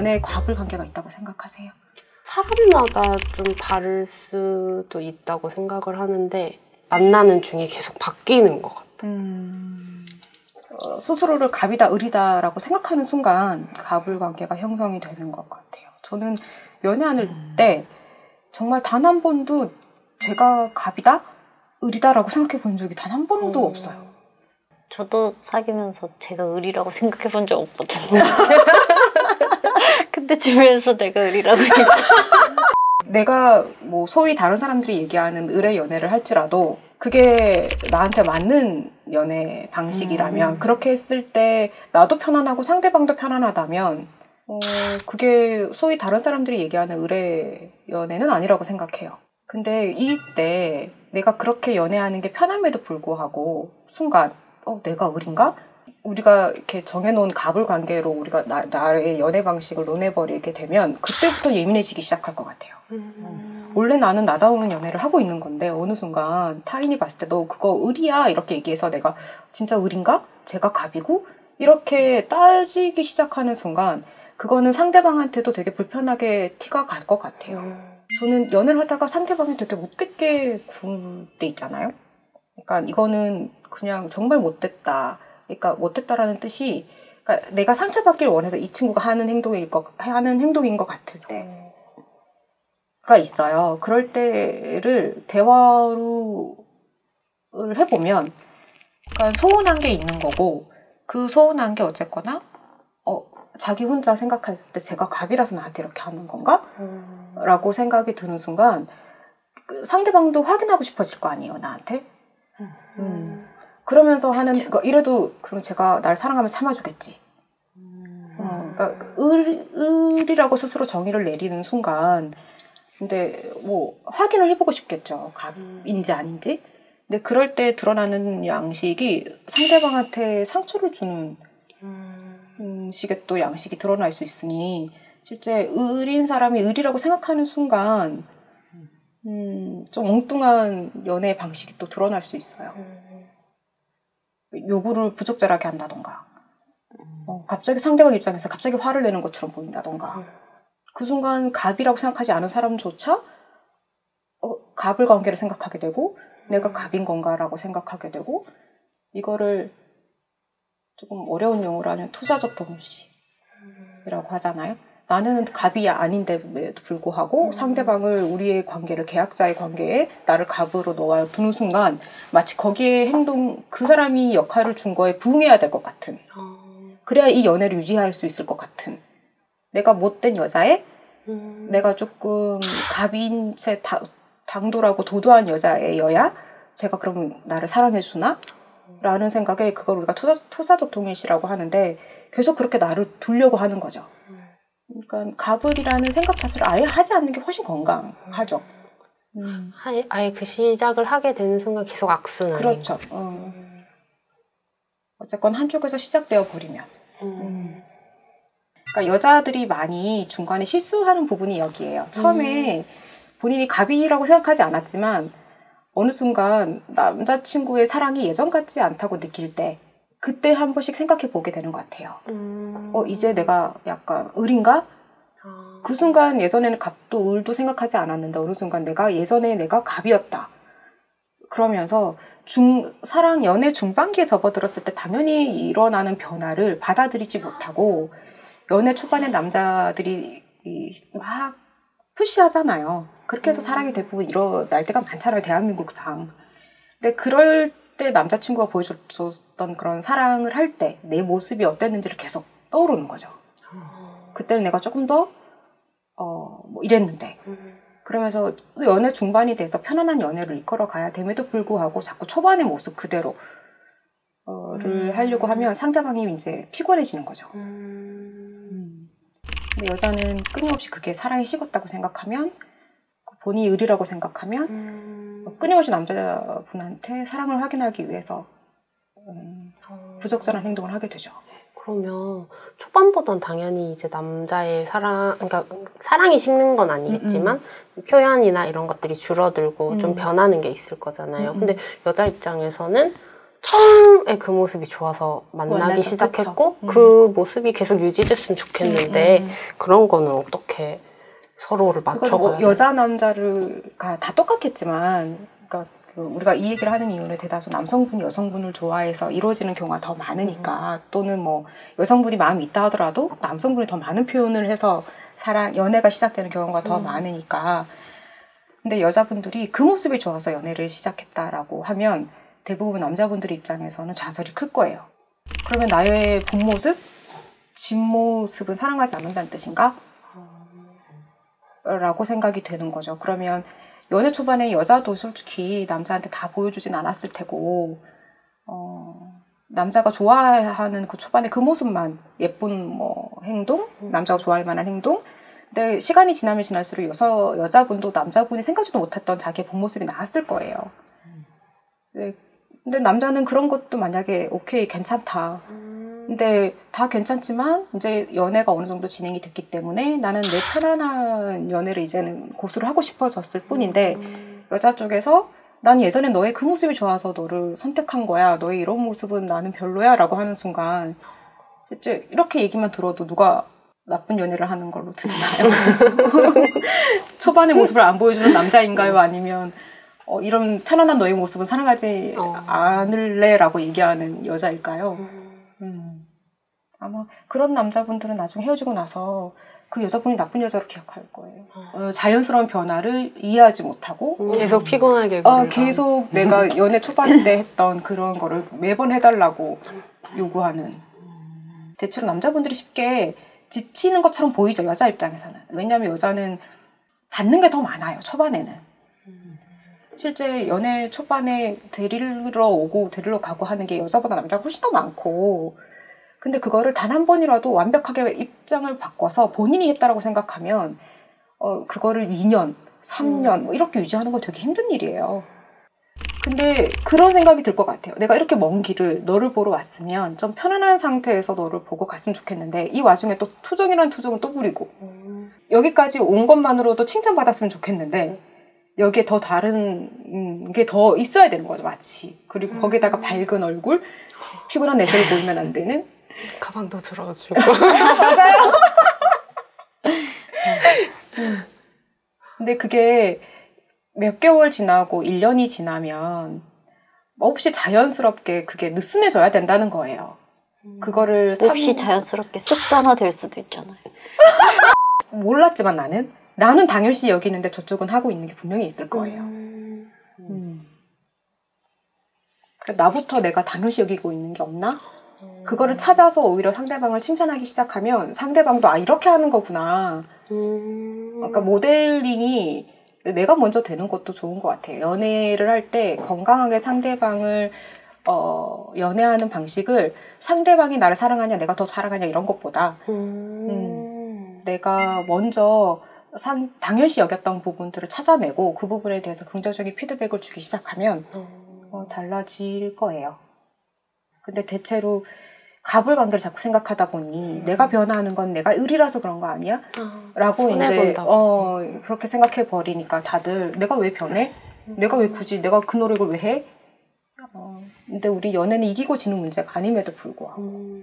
연애에 과불 관계가 있다고 생각하세요? 사람마다 좀 다를 수도 있다고 생각을 하는데 만나는 중에 계속 바뀌는 것 같아요. 스스로를 갑이다 을이다라고 생각하는 순간 갑을 관계가 형성이 되는 것 같아요. 저는 연애할 때 정말 단 한 번도 제가 갑이다 을이다라고 생각해 본 적이 단 한 번도 없어요. 저도 사귀면서 제가 을이라고 생각해 본 적 없거든요. 근데 주변에서 내가 을이라고 했어. 내가 뭐 소위 다른 사람들이 얘기하는 을의 연애를 할지라도 그게 나한테 맞는 연애 방식이라면 그렇게 했을 때 나도 편안하고 상대방도 편안하다면 그게 소위 다른 사람들이 얘기하는 을의 연애는 아니라고 생각해요. 근데 이때 내가 그렇게 연애하는 게 편함에도 불구하고 순간 내가 을인가? 우리가 이렇게 정해놓은 갑을 관계로 우리가 나의 연애 방식을 논해버리게 되면 그때부터 예민해지기 시작할 것 같아요. 원래 나는 나다운 연애를 하고 있는 건데 어느 순간 타인이 봤을 때 너 그거 을이야 이렇게 얘기해서 내가 진짜 을인가? 제가 갑이고? 이렇게 따지기 시작하는 순간 그거는 상대방한테도 되게 불편하게 티가 갈 것 같아요. 저는 연애를 하다가 상대방이 되게 못됐게 굴 때 있잖아요. 그러니까 이거는 그냥 정말 못됐다. 그러니까 못됐다라는 뜻이 그러니까 내가 상처받길 원해서 이 친구가 하는 행동인 것 같을 때가 있어요. 그럴 때를 대화를 해보면 그러니까 소원한 게 있는 거고 그 소원한 게 어쨌거나 자기 혼자 생각했을 때 제가 갑이라서 나한테 이렇게 하는 건가? 라고 생각이 드는 순간 그 상대방도 확인하고 싶어질 거 아니에요, 나한테? 그러면서 이래도 그럼 제가 날 사랑하면 참아주겠지. 그러니까 을이라고 스스로 정의를 내리는 순간 근데 뭐 확인을 해보고 싶겠죠. 갑인지 아닌지. 근데 그럴 때 드러나는 양식이 상대방한테 상처를 주는 식의 또 양식이 드러날 수 있으니 실제 을인 사람이 을이라고 생각하는 순간 좀 엉뚱한 연애 방식이 또 드러날 수 있어요. 요구를 부적절하게 한다던가 갑자기 상대방 입장에서 갑자기 화를 내는 것처럼 보인다던가 그 순간 갑이라고 생각하지 않은 사람조차 갑을 관계를 생각하게 되고 내가 갑인 건가라고 생각하게 되고 이거를 조금 어려운 용어로 하면 투사적 동일시라고 하잖아요. 나는 갑이 아닌데도 불구하고 상대방을 우리의 관계를 계약자의 관계에 나를 갑으로 넣어 두는 순간 마치 거기에 그 사람이 역할을 준 거에 부응해야 될 것 같은 그래야 이 연애를 유지할 수 있을 것 같은 내가 못된 여자애 내가 조금 갑인 채 당돌하고 도도한 여자애여야 제가 그럼 나를 사랑해 주나? 라는 생각에 그걸 우리가 투사적 동일시라고 하는데 계속 그렇게 나를 두려고 하는 거죠. 그러니까 갑을이라는 생각 자체를 아예 하지 않는 게 훨씬 건강하죠. 아예 그 시작을 하게 되는 순간 계속 악순환. 그렇죠. 어쨌건 한쪽에서 시작되어 버리면. 그러니까 여자들이 많이 중간에 실수하는 부분이 여기예요. 처음에 본인이 갑이라고 생각하지 않았지만 어느 순간 남자친구의 사랑이 예전 같지 않다고 느낄 때 그때 한 번씩 생각해 보게 되는 것 같아요. 이제 내가 약간 을인가? 그 순간 예전에는 갑도 을도 생각하지 않았는데 어느 순간 예전에 내가 갑이었다. 그러면서 연애 중반기에 접어들었을 때 당연히 일어나는 변화를 받아들이지 못하고 연애 초반에 남자들이 막 푸시하잖아요. 그렇게 해서 사랑이 대부분 일어날 때가 많잖아요. 대한민국상. 근데 그럴 때 남자친구가 보여줬던 그런 사랑을 할 때 내 모습이 어땠는지를 계속 떠오르는 거죠. 그때는 내가 조금 더 뭐 이랬는데 그러면서 연애 중반이 돼서 편안한 연애를 이끌어가야 됨에도 불구하고 자꾸 초반의 모습 그대로를 하려고 하면 상대방이 이제 피곤해지는 거죠. 근데 여자는 끊임없이 그게 사랑이 식었다고 생각하면 본인이 을이라고 생각하면 끊임없이 남자분한테 사랑을 확인하기 위해서 부적절한 행동을 하게 되죠. 그러면 초반보단 당연히 이제 남자의 그러니까 사랑이 식는 건 아니겠지만 표현이나 이런 것들이 줄어들고 좀 변하는 게 있을 거잖아요. 근데 여자 입장에서는 처음에 그 모습이 좋아서 만나기 만나서 시작했고 그 모습이 계속 유지됐으면 좋겠는데 그런 거는 어떻게 서로를 맞춰가야 뭐 돼요? 여자 남자가 다 똑같겠지만, 그러니까 우리가 이 얘기를 하는 이유는 대다수 남성분이 여성분을 좋아해서 이루어지는 경우가 더 많으니까, 또는 뭐 여성분이 마음이 있다 하더라도 남성분이 더 많은 표현을 해서 연애가 시작되는 경우가 더 많으니까. 근데 여자분들이 그 모습이 좋아서 연애를 시작했다라고 하면 대부분 남자분들 입장에서는 좌절이 클 거예요. 그러면 나의 본 모습, 진 모습은 사랑하지 않는다는 뜻인가? 라고 생각이 되는 거죠. 그러면 연애 초반에 여자도 솔직히 남자한테 다 보여주진 않았을 테고, 남자가 좋아하는 그 초반에 그 모습만, 예쁜 뭐 행동, 남자가 좋아할 만한 행동. 근데 시간이 지나면 지날수록 여자분도 남자분이 생각지도 못했던 자기의 본 모습이 나왔을 거예요. 네. 근데 남자는 그런 것도 만약에 오케이 괜찮다. 근데 다 괜찮지만 이제 연애가 어느 정도 진행이 됐기 때문에 나는 내 편안한 연애를 이제는 고수를 하고 싶어졌을 뿐인데, 여자 쪽에서 난 예전에 너의 그 모습이 좋아서 너를 선택한 거야. 너의 이런 모습은 나는 별로야 라고 하는 순간 이제 이렇게 얘기만 들어도 누가 나쁜 연애를 하는 걸로 들리나요? 초반의 모습을 안 보여주는 남자인가요? 아니면 이런 편안한 너의 모습은 사랑하지 않을래? 라고 얘기하는 여자일까요? 아마 그런 남자분들은 나중에 헤어지고 나서 그 여자분이 나쁜 여자로 기억할 거예요. 자연스러운 변화를 이해하지 못하고 계속 피곤하게 굴다. 계속 내가 연애 초반 때 했던 그런 거를 매번 해달라고 요구하는. 대체로 남자분들이 쉽게 지치는 것처럼 보이죠, 여자 입장에서는. 왜냐하면 여자는 받는 게 더 많아요, 초반에는. 실제 연애 초반에 데리러 오고 데리러 가고 하는 게 여자보다 남자가 훨씬 더 많고, 근데 그거를 단 한 번이라도 완벽하게 입장을 바꿔서 본인이 했다라고 생각하면 그거를 2년, 3년 뭐 이렇게 유지하는 거 되게 힘든 일이에요. 근데 그런 생각이 들 것 같아요. 내가 이렇게 먼 길을 너를 보러 왔으면 좀 편안한 상태에서 너를 보고 갔으면 좋겠는데 이 와중에 또 투정이란 투정은 또 부리고 여기까지 온 것만으로도 칭찬받았으면 좋겠는데 여기에 더 다른 게 더 있어야 되는 거죠, 마치. 그리고 거기다가 밝은 얼굴, 피곤한 내색을 보이면 안 되는. 가방도 들어가지고. 맞아요. 근데 그게 몇 개월 지나고 1년이 지나면 몹시 자연스럽게 그게 느슨해져야 된다는 거예요. 그거를 몹시 자연스럽게 습관화 될 수도 있잖아요. 몰랐지만 나는 당연시 여기는데 저쪽은 하고 있는 게 분명히 있을 거예요. 나부터 내가 당연시 여기고 있는 게 없나? 그거를 찾아서 오히려 상대방을 칭찬하기 시작하면 상대방도 이렇게 하는 거구나. 그러니까 모델링이 내가 먼저 되는 것도 좋은 것 같아요. 연애를 할 때 건강하게 상대방을 연애하는 방식을 상대방이 나를 사랑하냐 내가 더 사랑하냐 이런 것보다 내가 먼저 당연시 여겼던 부분들을 찾아내고 그 부분에 대해서 긍정적인 피드백을 주기 시작하면 달라질 거예요. 근데 대체로 가불관계를 자꾸 생각하다 보니 내가 변화하는 건 내가 의리라서 그런 거 아니야? 라고 이제 그렇게 생각해 버리니까 다들 내가 왜 변해? 내가 왜 굳이 내가 그 노력을 왜 해? 근데 우리 연애는 이기고 지는 문제가 아님에도 불구하고